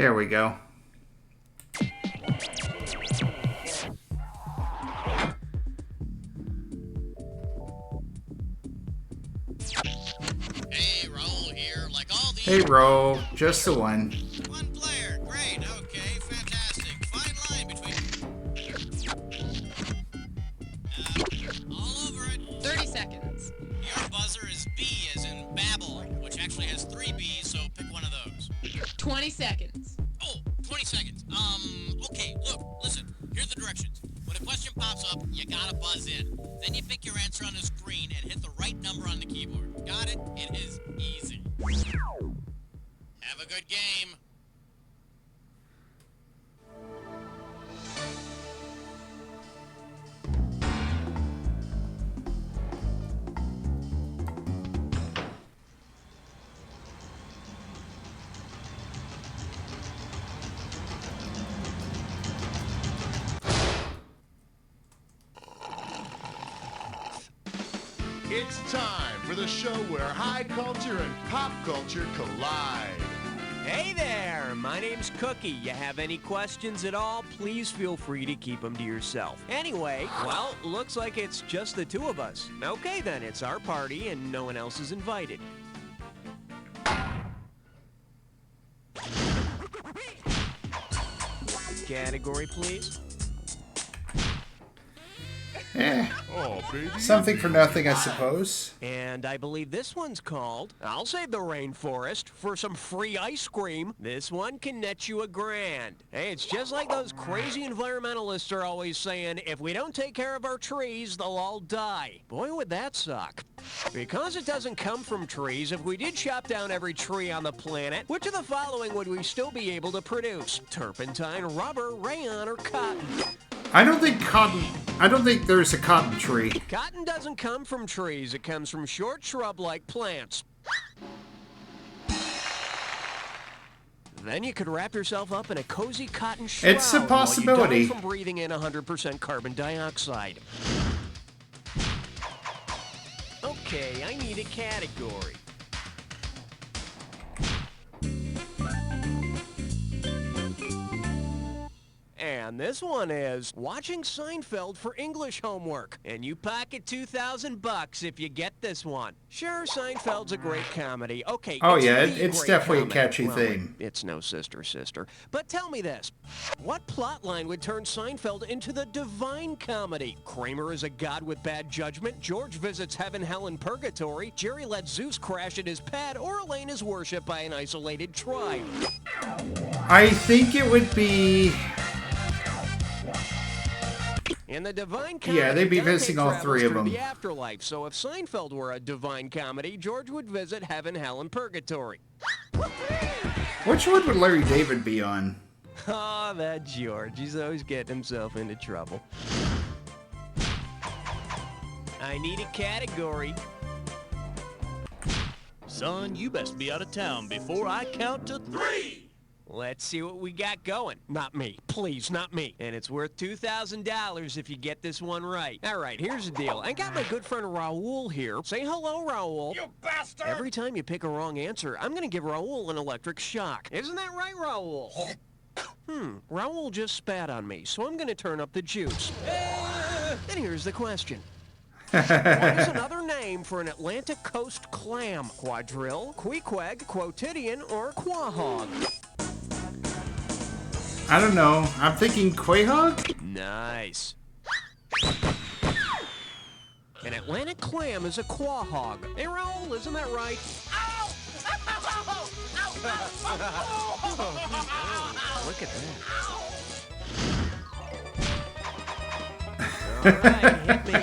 There we go. Hey, Raoul here. Like all these... Hey, Ro. Just the one. One player. Great. Okay. Fantastic. Fine line between... all over it. 30 seconds. Your buzzer is B as in Babel, which actually has 3 B's, so pick one of those. 20 seconds. Oh, 20 seconds. Okay, look, listen. Here's the directions. When a question pops up, you gotta buzz in. Then you pick your answer on the screen and hit the right number on the keyboard. Got it? It is easy. Have a good game. It's time for the show where high culture and pop culture collide. Hey there, my name's Cookie. You have any questions at all, please feel free to keep them to yourself. Anyway, well, looks like it's just the two of us. Okay then, it's our party and no one else is invited. Category, please. Oh, baby. Something for nothing, I suppose. And I believe this one's called, I'll save the rainforest for some free ice cream. This one can net you $1,000. Hey, it's just like those crazy environmentalists are always saying, if we don't take care of our trees, they'll all die. Boy, would that suck. Because it doesn't come from trees, if we did chop down every tree on the planet, which of the following would we still be able to produce? Turpentine, rubber, rayon, or cotton? I don't think there's a cotton tree. Cotton doesn't come from trees. It comes from short shrub-like plants. Then you could wrap yourself up in a cozy cotton shroud. It's a while possibility. you die from breathing in 100% carbon dioxide. Okay, I need a category. And this one is watching Seinfeld for English homework. And you pocket $2,000 if you get this one. Sure, Seinfeld's a great comedy. Okay. Oh it's yeah, the it's great definitely comedy. a catchy Well, theme. It's no sister. But tell me this. What plot line would turn Seinfeld into the divine comedy? Kramer is a god with bad judgment, George visits heaven, hell, and purgatory, Jerry lets Zeus crash at his pad, or Elaine is worshipped by an isolated tribe. I think it would be... In the divine comedy, Yeah, they'd be Dante visiting all travels three of through them. the afterlife. So if Seinfeld were a divine comedy, George would visit heaven, hell, and purgatory. Which one would Larry David be on? Oh, that George. He's always getting himself into trouble. I need a category. Son, you best be out of town before I count to 3. Let's see what we got going. Not me. Please, not me. And it's worth $2,000 if you get this one right. All right, here's the deal. I got my good friend Raoul here. Say hello, Raoul. You bastard! Every time you pick a wrong answer, I'm going to give Raoul an electric shock. Isn't that right, Raoul? Raoul just spat on me, so I'm going to turn up the juice. And here's the question. What is another name for an Atlantic coast clam? Quadrille, queequeg, quotidian, or quahog? I don't know. I'm thinking quahog? Nice. An Atlantic clam is a quahog. Hey, Raoul, isn't that right? Ow! Look at that. All right, hit me.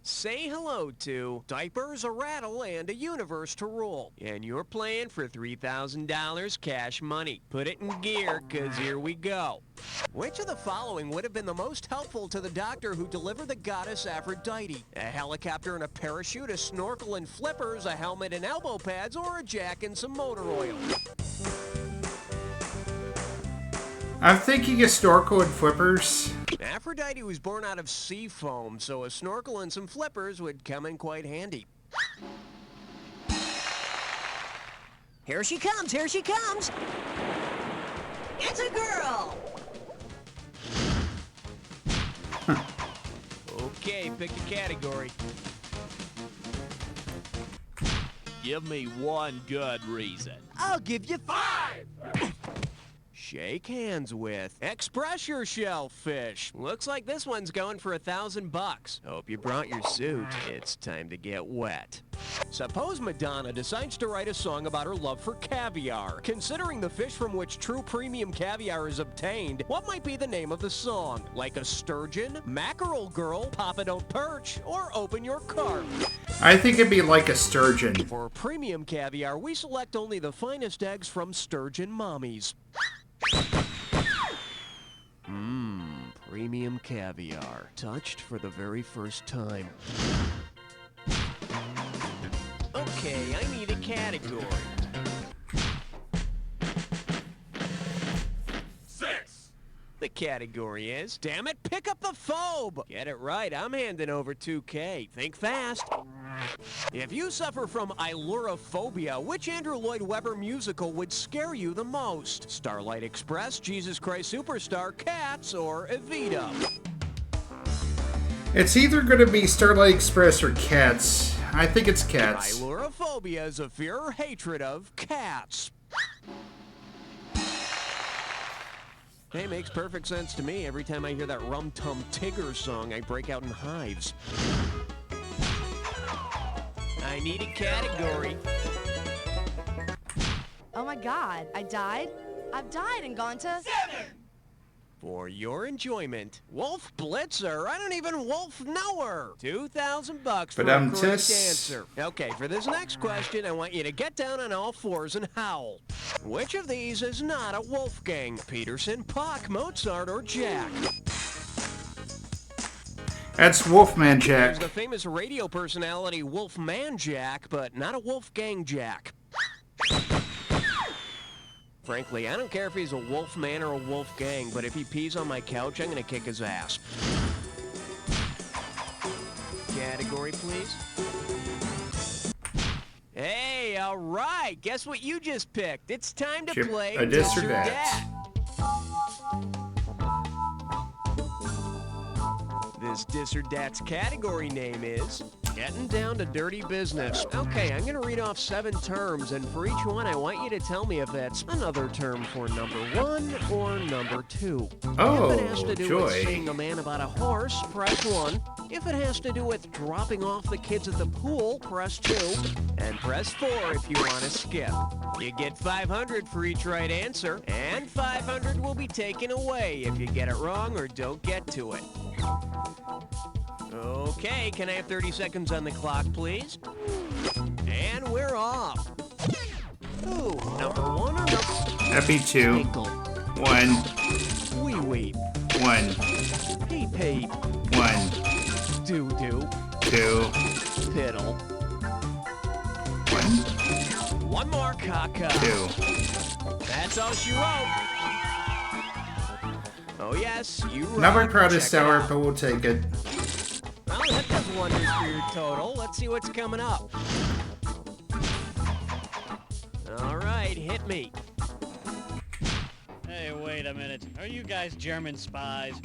Say hello to Diapers, a Rattle, and a Universe to Rule. And you're playing for $3,000 cash money. Put it in gear, cause here we go. Which of the following would have been the most helpful to the doctor who delivered the goddess Aphrodite? A helicopter and a parachute, a snorkel and flippers, a helmet and elbow pads, or a jack and some motor oil? I'm thinking a snorkel and flippers. Aphrodite was born out of sea foam, so a snorkel and some flippers would come in quite handy. Here she comes, here she comes. It's a girl. Okay, pick the category. Give me one good reason. I'll give you 5. Shake hands with. Express your shellfish. Looks like this one's going for $1,000. Hope you brought your suit. It's time to get wet. Suppose Madonna decides to write a song about her love for caviar. Considering the fish from which true premium caviar is obtained, what might be the name of the song? Like a sturgeon, mackerel girl, Papa Don't Perch, or Open Your Carp? I think it'd be like a sturgeon. For premium caviar, we select only the finest eggs from sturgeon mommies. Premium caviar, touched for the very first time. Okay, I need a category. 6. The category is, damn it, pick up the phobe! Get it right, I'm handing over $2K. Think fast. If you suffer from Ailurophobia, which Andrew Lloyd Webber musical would scare you the most? Starlight Express, Jesus Christ Superstar, Cats, or Evita? It's either going to be Starlight Express or Cats. I think it's Cats. Ailurophobia is a fear or hatred of cats. Hey, makes perfect sense to me. Every time I hear that Rum Tum Tigger song, I break out in hives. I need a category. Oh my god, I died? I've died and gone to... 7. For your enjoyment, Wolf Blitzer. I don't even Wolf know her. $2,000 for a correct answer. Okay, for this next question, I want you to get down on all fours and howl. Which of these is not a Wolfgang? Peterson, Bach, Mozart, or Jack? That's Wolfman There's Jack. the famous radio personality Wolfman Jack, but not a Wolfgang Jack. Frankly, I don't care if he's a Wolfman or a Wolfgang, but if he pees on my couch, I'm gonna kick his ass. Category, please. Hey, all right. Guess what you just picked? It's time to play a Dis or Dis Dat. This Dis or Dat's category name is Getting Down to Dirty Business. Okay, I'm going to read off 7 terms, and for each one, I want you to tell me if that's another term for number 1 or number 2. Oh, if it has to do joy. with saying a man about a horse, press 1. If it has to do with dropping off the kids at the pool, press 2. And press 4 if you want to skip. You get 500 for each right answer, and 500 will be taken away if you get it wrong or don't get to it. Okay, can I have 30 seconds on the clock, please? And we're off. Ooh, number 1 or number... Happy 2. Tinkle. 1. Wee wee. 1. Peep peep. 1. Doo doo. 2. Piddle. 1. One more caca. 2. That's all she wrote. Oh yes, you wrote. Not my proudest Check it hour, out. but we'll take it. Well, that does wonders for your total. Let's see what's coming up. All right, hit me. Hey, wait a minute. Are you guys German spies?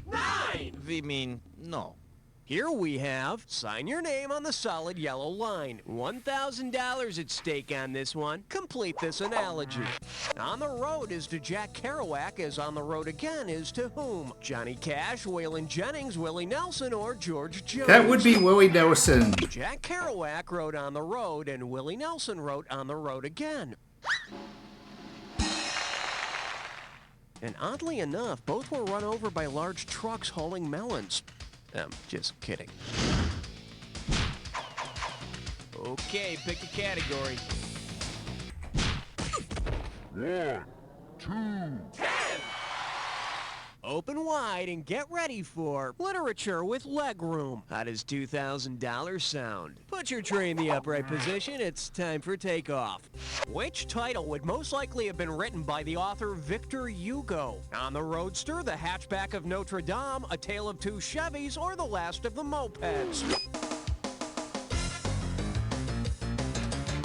We mean, no. Here we have, sign your name on the solid yellow line. $1,000 at stake on this one. Complete this analogy. On the road is to Jack Kerouac, as on the road again is to whom? Johnny Cash, Waylon Jennings, Willie Nelson, or George Jones? That would be Willie Nelson. Jack Kerouac wrote On the Road, and Willie Nelson wrote On the Road Again. And oddly enough, both were run over by large trucks hauling melons. Just kidding. Okay, pick a category. 1, 2, 10. Open wide and get ready for literature with legroom. How does $2,000 sound? Put your tray in the upright position. It's time for takeoff. Which title would most likely have been written by the author Victor Hugo? On the Roadster, The Hatchback of Notre Dame, A Tale of Two Chevys, or The Last of the Mopeds?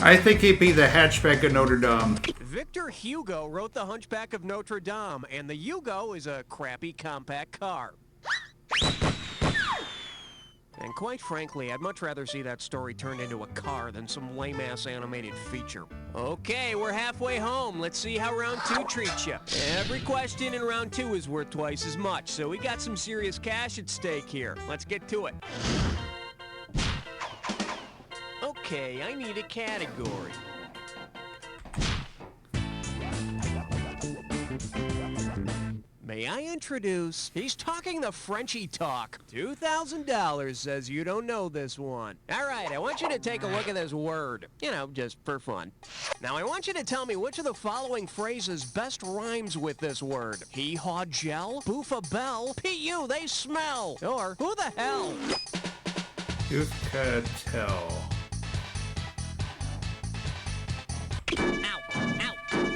I think it'd be The Hatchback of Notre Dame. Victor Hugo wrote The Hunchback of Notre Dame, and the Hugo is a crappy compact car. And quite frankly, I'd much rather see that story turned into a car than some lame-ass animated feature. Okay, we're halfway home. Let's see how round 2 treats you. Every question in round 2 is worth twice as much, so we got some serious cash at stake here. Let's get to it. Okay, I need a category. May I introduce... He's talking the Frenchy talk. $2,000 says you don't know this one. All right, I want you to take a look at this word. You know, just for fun. Now, I want you to tell me which of the following phrases best rhymes with this word. Hee-haw gel, boof-a bell, P.U. they smell, or who the hell? You could tell.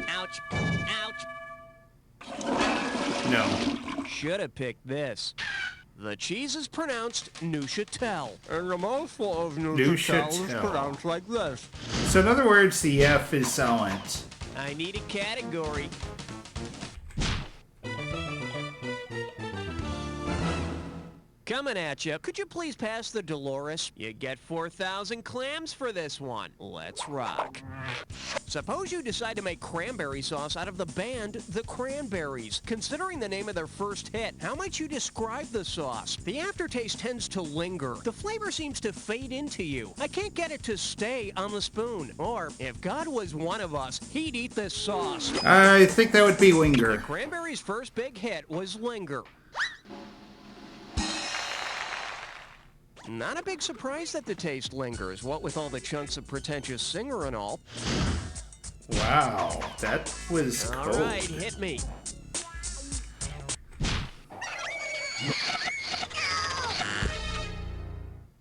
Ouch, ouch. No. Should have picked this. The cheese is pronounced Neuchâtel, and the mouthful of Neuchâtel is pronounced like this. So in other words, the F is silent. I need a category. Coming at you. Could you please pass the Dolores? You get 4,000 clams for this one. Let's rock. Suppose you decide to make cranberry sauce out of the band The Cranberries. Considering the name of their first hit, how might you describe the sauce? The aftertaste tends to linger. The flavor seems to fade into you. I can't get it to stay on the spoon. Or, if God was one of us, he'd eat this sauce. I think that would be Winger. The Cranberries' first big hit was Linger. Not a big surprise that the taste lingers, what with all the chunks of pretentious singer and all. Wow, that was cold. All right, hit me.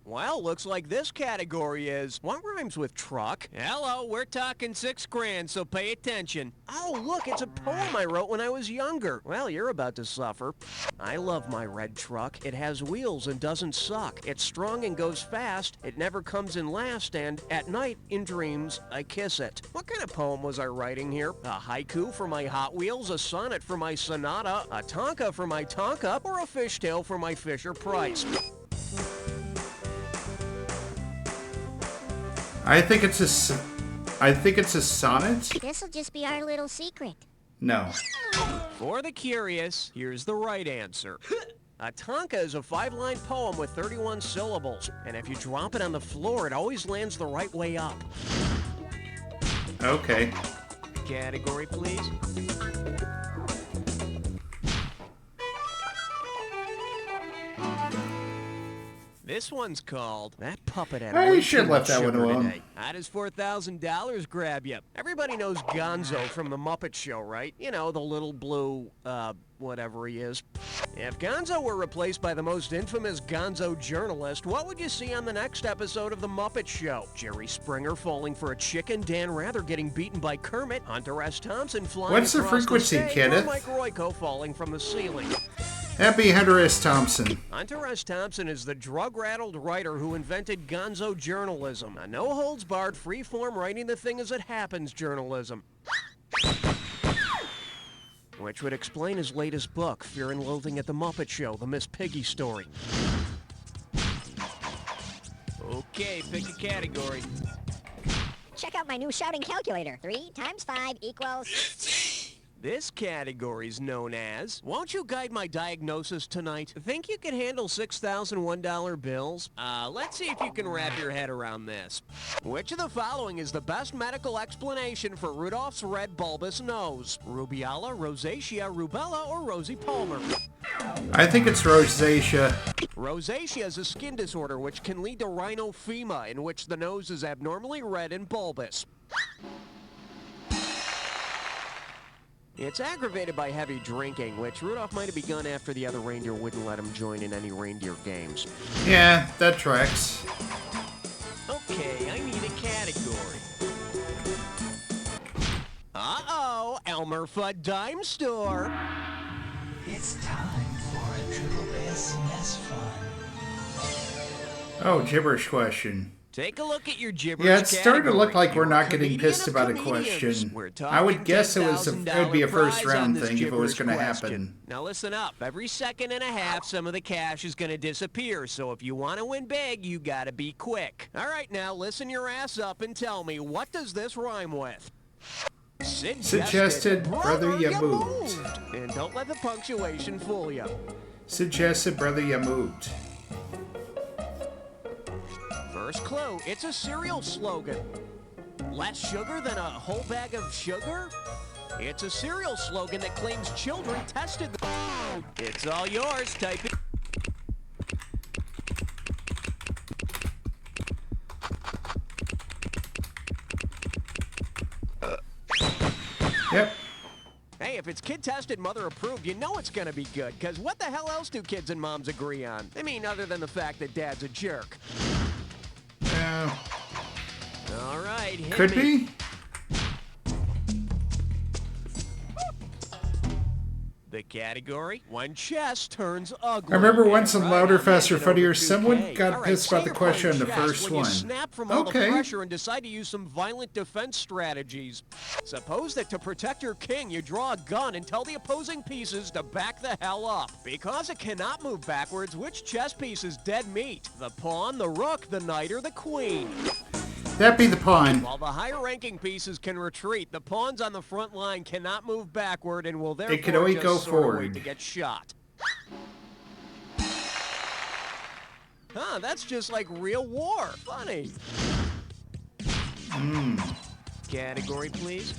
Well, looks like this category is, what rhymes with truck? Hello, we're talking $6,000, so pay attention. Oh, look, it's a poem I wrote when I was younger. Well, you're about to suffer. I love my red truck. It has wheels and doesn't suck. It's strong and goes fast. It never comes in last, and at night, in dreams, I kiss it. What kind of poem was I writing here? A haiku for my Hot Wheels, a sonnet for my Sonata, a Tonka for my Tonka, or a fishtail for my Fisher-Price? I think it's a sonnet? This'll just be our little secret. No. For the curious, here's the right answer. A Tonka is a 5-line poem with 31 syllables, and if you drop it on the floor, it always lands the right way up. Okay. Category, please. This one's called That Puppet Had I Way should Too have Much left that one Sugar alone. Today. How does $4,000 grab you? Everybody knows Gonzo from The Muppet Show, right? You know, the little blue, whatever he is. If Gonzo were replaced by the most infamous Gonzo journalist, what would you see on the next episode of The Muppet Show? Jerry Springer falling for a chicken, Dan Rather getting beaten by Kermit, Hunter S. Thompson flying What's the across frequency, stage, Kenneth? or Mike Royko falling from the ceiling. Happy Hunter S. Thompson. Hunter S. Thompson is the drug-rattled writer who invented Gonzo journalism, a no-holds-barred, free-form writing the thing as it happens journalism. Which would explain his latest book, Fear and Loathing at the Muppet Show, The Miss Piggy Story. Okay, pick a category. Check out my new shouting calculator. 3 times 5 equals... This category's known as, won't you guide my diagnosis tonight? Think you can handle $6,001 bills? Let's see if you can wrap your head around this. Which of the following is the best medical explanation for Rudolph's red bulbous nose? Rubeola, rosacea, rubella, or Rosie Palmer? I think it's rosacea. Rosacea is a skin disorder which can lead to rhinophema, in which the nose is abnormally red and bulbous. It's aggravated by heavy drinking, which Rudolph might have begun after the other reindeer wouldn't let him join in any reindeer games. Yeah, that tracks. Okay, I need a category. Uh-oh, Elmer Fudd Dime Store. It's time for a Triple Bass Mess Fun. Oh, gibberish question. Take a look at your gibberish Yeah, it's starting to look like we're not category. getting pissed about a question. I would guess it would be a first round thing if it was going to happen. Now listen up. Every second and a half, some of the cash is going to disappear. So if you want to win big, you got to be quick. All right, now listen your ass up and tell me, what does this rhyme with? Suggested brother ya moved. And don't let the punctuation fool you. Suggested brother ya moved. First clue, it's a cereal slogan. Less sugar than a whole bag of sugar? It's a cereal slogan that claims children tested the... It's all yours, type it. Yep. Hey, if it's kid tested, mother approved, you know it's gonna be good, because what the hell else do kids and moms agree on? I mean, other than the fact that dad's a jerk. All right, hit Could me. be. The category, when chess turns ugly. I remember once in Right, Louder, I'll Faster, hand it over Funnier, to someone DK. got All right, pissed say about the you're question on playing the chess first when one. You snap from all the Okay. pressure and decide to use some violent defense strategies. Suppose that to protect your king, you draw a gun and tell the opposing pieces to back the hell up. Because it cannot move backwards, which chess piece is dead meat? The pawn, the rook, the knight, or the queen? That be the pawn. While the higher-ranking pieces can retreat, the pawns on the front line cannot move backward and will therefore can only just go sort of wait forward. to get shot. Huh, that's just like real war. Funny. Category, please.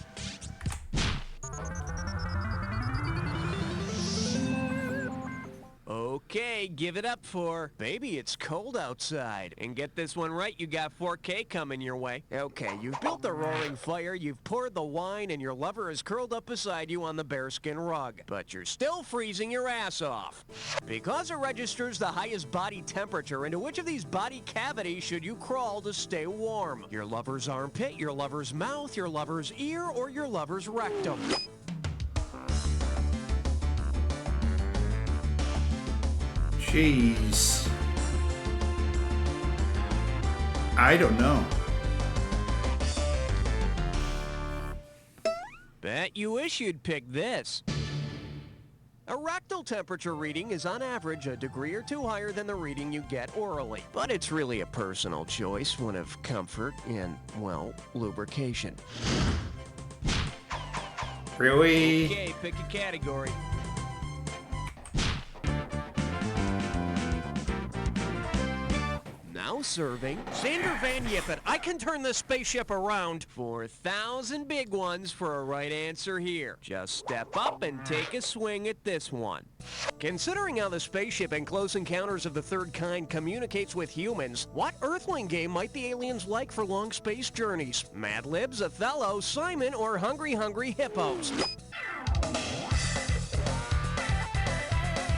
Okay, give it up for Baby, It's Cold Outside. And get this one right, you got 4K coming your way. Okay, you've built the roaring fire, you've poured the wine, and your lover is curled up beside you on the bearskin rug. But you're still freezing your ass off. Because it registers the highest body temperature, into which of these body cavities should you crawl to stay warm? Your lover's armpit, your lover's mouth, your lover's ear, or your lover's rectum? Jeez. I don't know. Bet you wish you'd pick this. A rectal temperature reading is on average a degree or two higher than the reading you get orally. But it's really a personal choice, one of comfort and, well, lubrication. Really? Okay, pick a category. Now serving Xander Van Yippet. I can turn this spaceship around. 4,000 big ones for a right answer here. Just step up and take a swing at this one. Considering how the spaceship in Close Encounters of the Third Kind communicates with humans, what Earthling game might the aliens like for long space journeys? Mad Libs, Othello, Simon, or Hungry Hungry Hippos?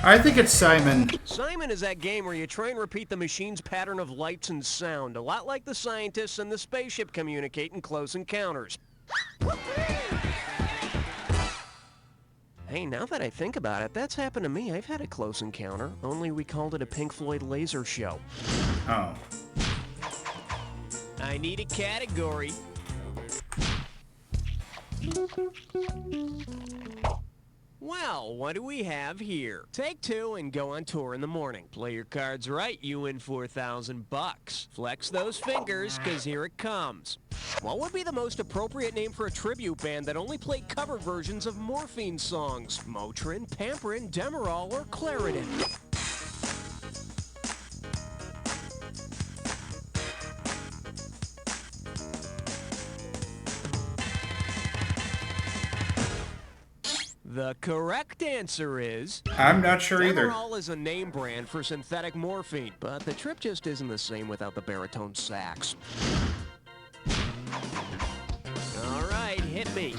I think it's Simon. Simon is that game where you try and repeat the machine's pattern of lights and sound, a lot like the scientists and the spaceship communicate in Close Encounters. Hey, now that I think about it, that's happened to me. I've had a close encounter, only we called it a Pink Floyd laser show. Oh. I need a category. Well, what do we have here? Take two and go on tour in the morning. Play your cards right, you win $4,000. Flex those fingers, cause here it comes. What would be the most appropriate name for a tribute band that only played cover versions of Morphine songs? Motrin, Pamperin, Demerol, or Claritin? The correct answer is... I'm not sure either. Demerol is a name brand for synthetic morphine, but the trip just isn't the same without the baritone sax. All right, hit me.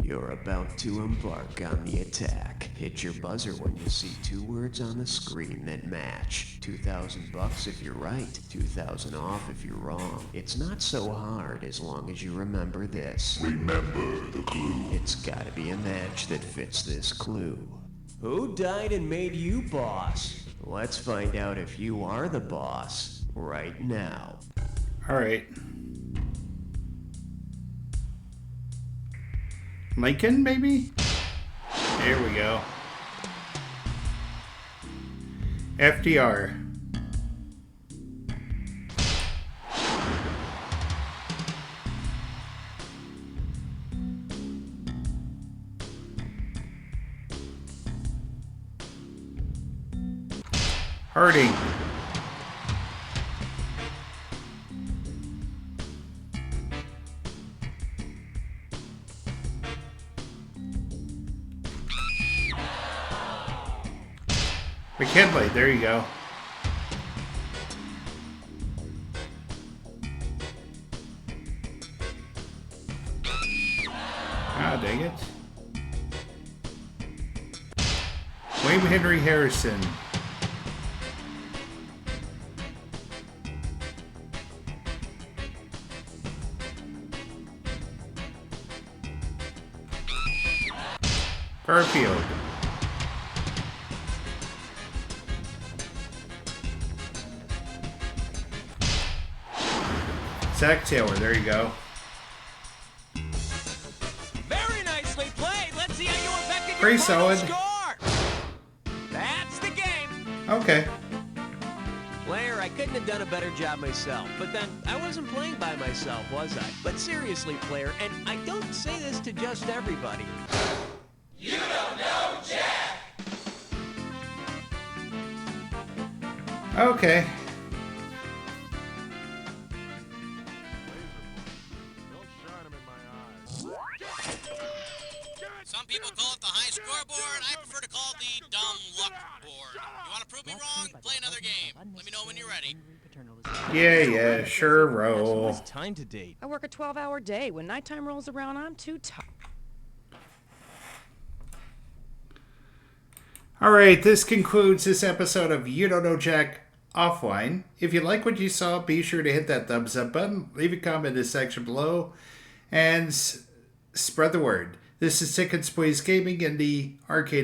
You're about to embark on the attack. Hit your buzzer when you see 2 words on the screen that match. $2,000 if you're right, 2,000 off if you're wrong. It's not so hard as long as you remember this. Remember the clue. It's gotta be a match that fits this clue. Who died and made you boss? Let's find out if you are the boss right now. All right. Lincoln, maybe? Here we go. FDR. Harding. McKinley, there you go. Ah, dang it. William Henry Harrison. Garfield. Zach Taylor, there you go. Very nicely played. Let's see how you affected Pretty your final solid. score. That's the game. Okay. Player, I couldn't have done a better job myself, but then I wasn't playing by myself, was I? But seriously, player, and I don't say this to just everybody. You don't know Jack! Okay. Some people call it the high scoreboard. I prefer to call it the dumb luck board. You want to prove me wrong? Play another game. Let me know when you're ready. Yeah, sure, roll. Time to date. I work a 12-hour day. When nighttime rolls around, I'm too tired. Alright, this concludes this episode of You Don't Know Jack Offline. If you like what you saw, be sure to hit that thumbs up button, leave a comment in the section below, and spread the word. This is Tickets Please Gaming in the Arcade